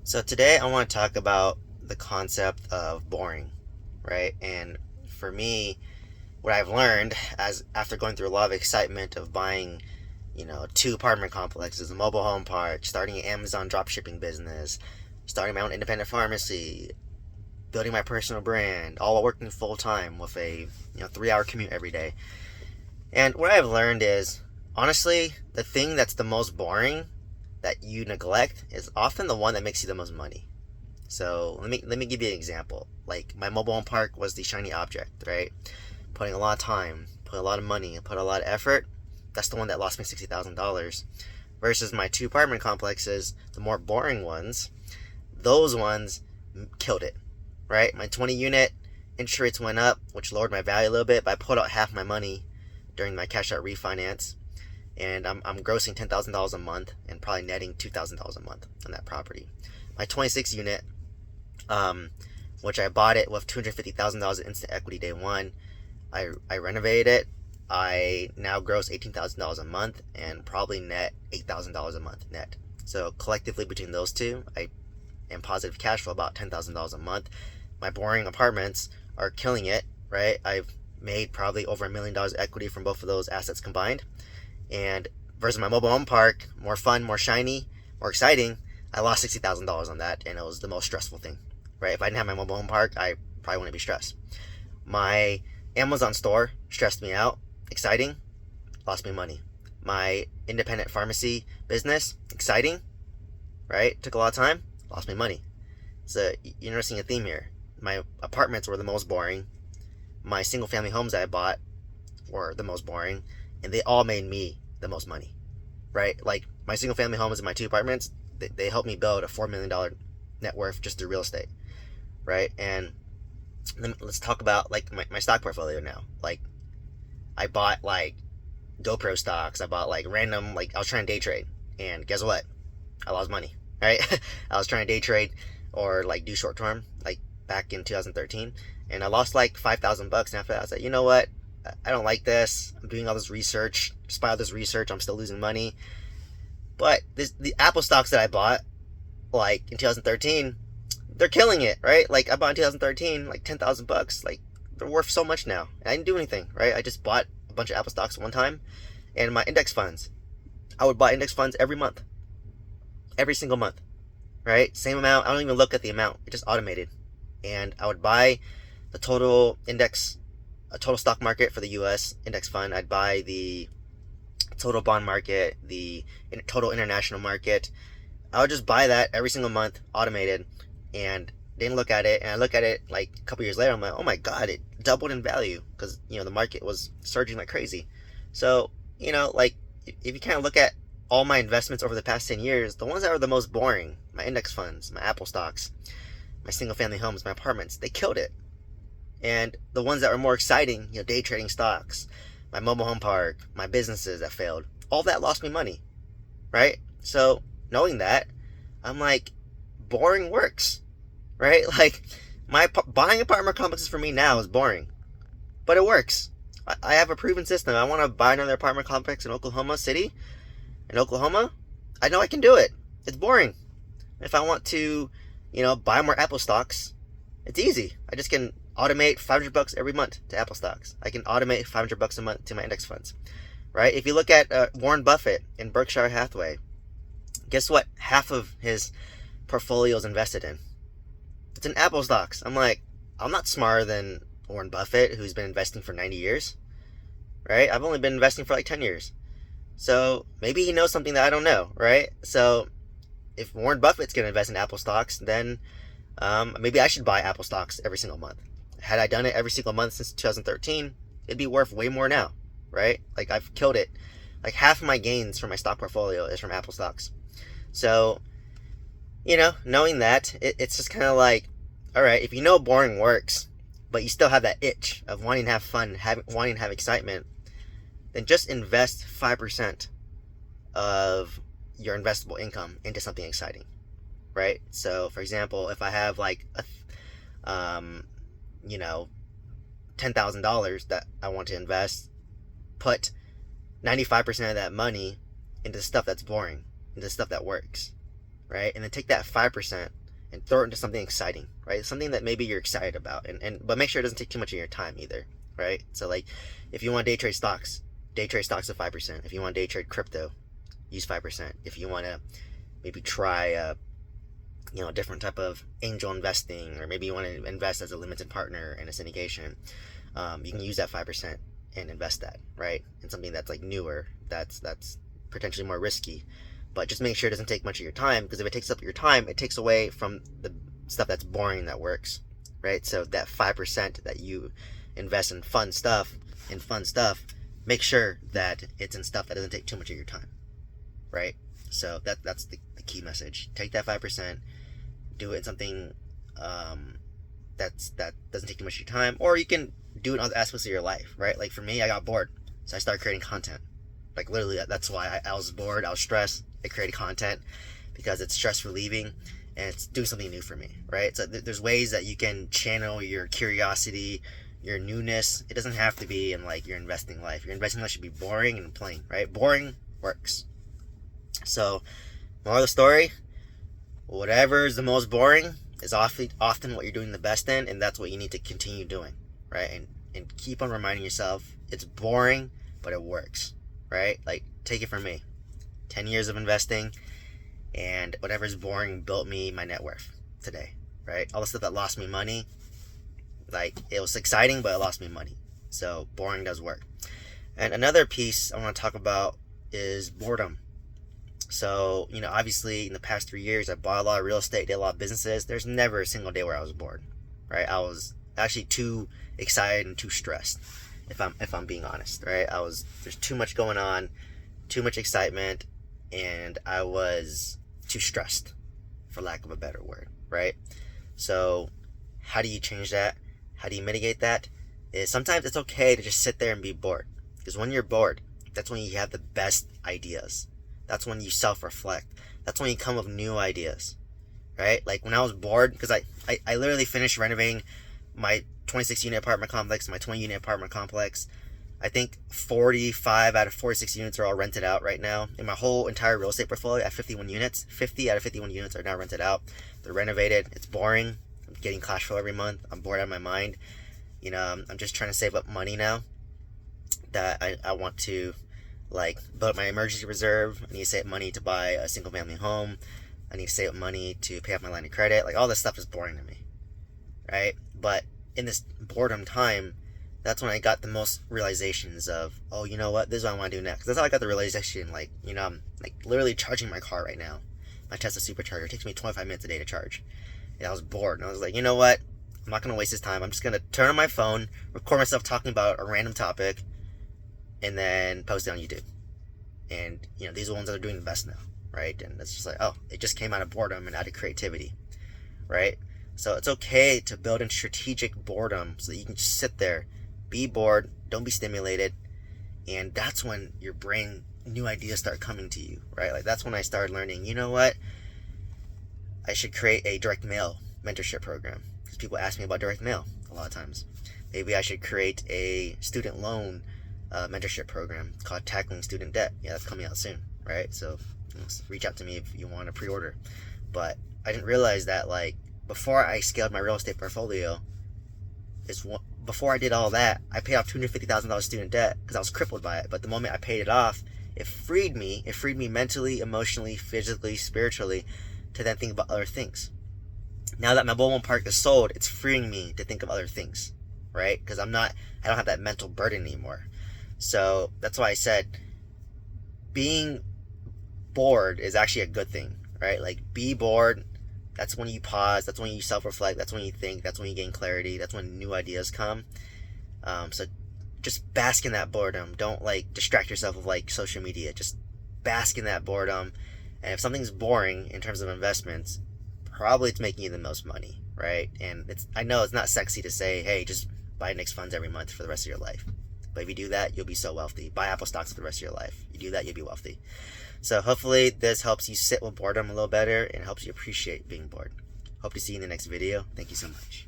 So today I want to talk about the concept of boring, right? And for me, what I've learned as after going through a lot of excitement of buying, two apartment complexes, a mobile home park, starting an Amazon dropshipping business, starting my own independent pharmacy, building my personal brand, all while working full time with a 3 hour commute every day. And what I've learned is honestly, the thing that's the most boring that you neglect is often the one that makes you the most money. So let me give you an example. Like my mobile home park was the shiny object, right? Putting a lot of time, put a lot of money, put a lot of effort. That's the one that lost me $60,000. Versus my two apartment complexes, the more boring ones, those ones killed it, right? My 20 unit interest rates went up, which lowered my value a little bit, but I put out half my money during my cash out refinance, and I'm grossing $10,000 a month and probably netting $2,000 a month on that property. My 26 unit, which I bought it with $250,000 in instant equity day one. I renovated it. I now gross $18,000 a month and probably net $8,000 a month net. So collectively between those two, I am positive cash flow about $10,000 a month. My boring apartments are killing it, right? I've made probably over $1 million equity from both of those assets combined. And versus my mobile home park, more fun, more shiny, more exciting, I lost $60,000 on that, and it was the most stressful thing, right? If I didn't have my mobile home park, I probably wouldn't be stressed. My Amazon store stressed me out, exciting, lost me money. My independent pharmacy business, exciting, right? Took a lot of time, lost me money. So you're noticing a theme here. My apartments were the most boring. My single family homes that I bought were the most boring, and they all made me the most money, right? Like my single family homes and my two apartments, they helped me build a $4 million net worth just through real estate, right? And let's talk about like my stock portfolio now. Like I bought like GoPro stocks. I bought like random, like I was trying to day trade, and guess what? I lost money, right? I was trying to day trade or like do short term, like back in 2013, and I lost like $5,000. And after that, I was like, you know what? I don't like this. I'm doing all this research. Despite all this research, I'm still losing money. But the Apple stocks that I bought, like in 2013, they're killing it, right? Like I bought in 2013, like $10,000. Like they're worth so much now. And I didn't do anything, right? I just bought a bunch of Apple stocks one time, and my index funds. I would buy index funds every month, every single month, right? Same amount. I don't even look at the amount. It just automated, and I would buy the total index, a total stock market for the U.S. index fund. I'd buy the total bond market, the total international market. I would just buy that every single month, automated, and didn't look at it. And I look at it like a couple years later, I'm like, oh my god, it doubled in value because the market was surging like crazy. So like if you kind of look at all my investments over the past 10 years, the ones that are the most boring, my index funds, my Apple stocks, my single family homes, my apartments, they killed it. And the ones that were more exciting, day trading stocks, my mobile home park, my businesses that failed, all that lost me money, right? So knowing that, I'm like, boring works, right? Like buying apartment complexes for me now is boring, but it works. I have a proven system. I want to buy another apartment complex in Oklahoma City, in Oklahoma. I know I can do it. It's boring. If I want to, buy more Apple stocks, it's easy. I just can automate $500 every month to Apple stocks. I can automate $500 a month to my index funds, right? If you look at Warren Buffett in Berkshire Hathaway, guess what? Half of his portfolio is invested in. It's in Apple stocks. I'm like, I'm not smarter than Warren Buffett, who's been investing for 90 years, right? I've only been investing for like 10 years. So maybe he knows something that I don't know, right? So if Warren Buffett's going to invest in Apple stocks, then maybe I should buy Apple stocks every single month. Had I done it every single month since 2013, it'd be worth way more now, right? Like I've killed it. Like half of my gains from my stock portfolio is from Apple stocks. So, knowing that, it's just kind of like, all right, if you know boring works, but you still have that itch of wanting to have fun, wanting to have excitement, then just invest 5% of your investable income into something exciting, right? So, for example, if I have like $10,000 that I want to invest, put 95% of that money into stuff that's boring, into stuff that works, right? And then take that 5% and throw it into something exciting, right? Something that maybe you're excited about, but make sure it doesn't take too much of your time either, right? So like, if you want to day trade stocks at 5%. If you want to day trade crypto, use 5%. If you want to maybe try a different type of angel investing, or maybe you want to invest as a limited partner in a syndication, you can use that 5% and invest that, right, in something that's like newer, that's potentially more risky. But just make sure it doesn't take much of your time, because if it takes up your time, it takes away from the stuff that's boring that works, right? So that 5% that you invest in fun stuff, make sure that it's in stuff that doesn't take too much of your time, right? So that's the key message. Take that 5%, do it in something that doesn't take too much of your time, or you can do it in other aspects of your life, right? Like for me, I got bored, so I started creating content. Like literally, that's why I was bored, I was stressed, I created content, because it's stress relieving and it's doing something new for me, right? So there's ways that you can channel your curiosity, your newness. It doesn't have to be in like your investing life. Your investing life should be boring and plain, right? Boring works. So, moral of the story, whatever is the most boring is often what you're doing the best in, and that's what you need to continue doing, right? And keep on reminding yourself, it's boring, but it works, right? Like, take it from me. 10 years of investing, and whatever's boring built me my net worth today, right? All the stuff that lost me money, like, it was exciting, but it lost me money. So, boring does work. And another piece I want to talk about is boredom. So, obviously in the past 3 years, I bought a lot of real estate, did a lot of businesses. There's never a single day where I was bored, right? I was actually too excited and too stressed, if I'm being honest, right? There's too much going on, too much excitement, and I was too stressed, for lack of a better word, right? So, how do you change that? How do you mitigate that? Is sometimes it's okay to just sit there and be bored, because when you're bored, that's when you have the best ideas. That's when you self-reflect. That's when you come up with new ideas, right? Like when I was bored, because I literally finished renovating my 26-unit apartment complex, my 20-unit apartment complex. I think 45 out of 46 units are all rented out right now. In my whole entire real estate portfolio, at 51 units, 50 out of 51 units are now rented out. They're renovated. It's boring. I'm getting cash flow every month. I'm bored out of my mind. I'm just trying to save up money now that I want to, like, build my emergency reserve. I need to save money to buy a single family home. I need to save up money to pay off my line of credit. Like, all this stuff is boring to me, right? But in this boredom time, that's when I got the most realizations of, oh, you know what, this is what I want to do next. That's how I got the realization, like, I'm like literally charging my car right now. My Tesla supercharger. It takes me 25 minutes a day to charge. And I was bored, and I was like, you know what, I'm not going to waste this time. I'm just going to turn on my phone, record myself talking about a random topic, and then post it on YouTube. And, these are the ones that are doing the best now, right? And it's just like, oh, it just came out of boredom and out of creativity, right? So it's okay to build in strategic boredom so that you can just sit there, be bored, don't be stimulated, and that's when your brain, new ideas start coming to you, right? Like, that's when I started learning, you know what? I should create a direct mail mentorship program, because people ask me about direct mail a lot of times. Maybe I should create a student loan mentorship program called Tackling Student Debt. Yeah, that's coming out soon, right? So reach out to me if you want to pre-order. But I didn't realize that, like, before I scaled my real estate portfolio, before I did all that, I paid off $250,000 student debt because I was crippled by it. But the moment I paid it off, it freed me mentally, emotionally, physically, spiritually, to then think about other things. Now that my mobile park is sold, it's freeing me to think of other things, right? Because I don't have that mental burden anymore. So that's why I said being bored is actually a good thing, right? Like, be bored. That's when you pause. That's when you self-reflect. That's when you think. That's when you gain clarity. That's when new ideas come. So just bask in that boredom. Don't, like, distract yourself with, like, social media. Just bask in that boredom. And if something's boring in terms of investments, probably it's making you the most money, right? And I know it's not sexy to say, hey, just buy index funds every month for the rest of your life. But if you do that, you'll be so wealthy. Buy Apple stocks for the rest of your life. You do that, you'll be wealthy. So hopefully this helps you sit with boredom a little better and helps you appreciate being bored. Hope to see you in the next video. Thank you so much.